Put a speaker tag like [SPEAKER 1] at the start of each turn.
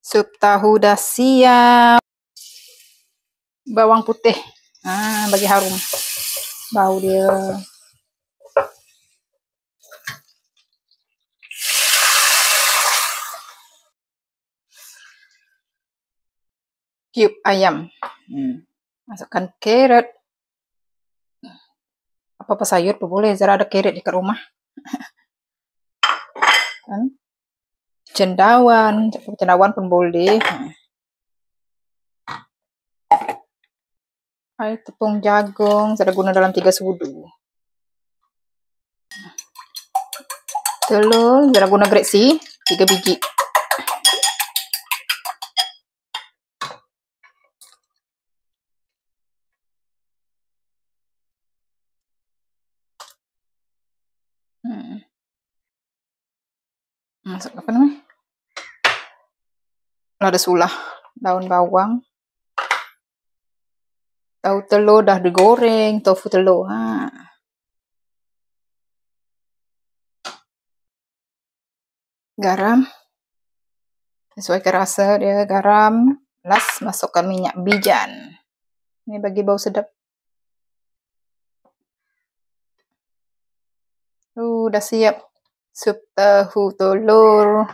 [SPEAKER 1] Sup tahu dah siap. Bawang putih. Bagi harum bau dia. Cube ayam. Masukkan carrot. Apa-apa sayur pun boleh. Zara ada carrot dekat rumah. Cendawan. Cendawan pun boleh. Air tepung jagung. Zara guna dalam 3 sudu. Telur. Zara guna grade C. 3 biji. Masuk apa namanya? Lada sulah, daun bawang, tahu telur dah digoreng, tofu telur. Garam, sesuaikan rasa dia. Garam, last masukkan minyak bijan. Ini bagi bau sedap. Dah siap sup tahu telur.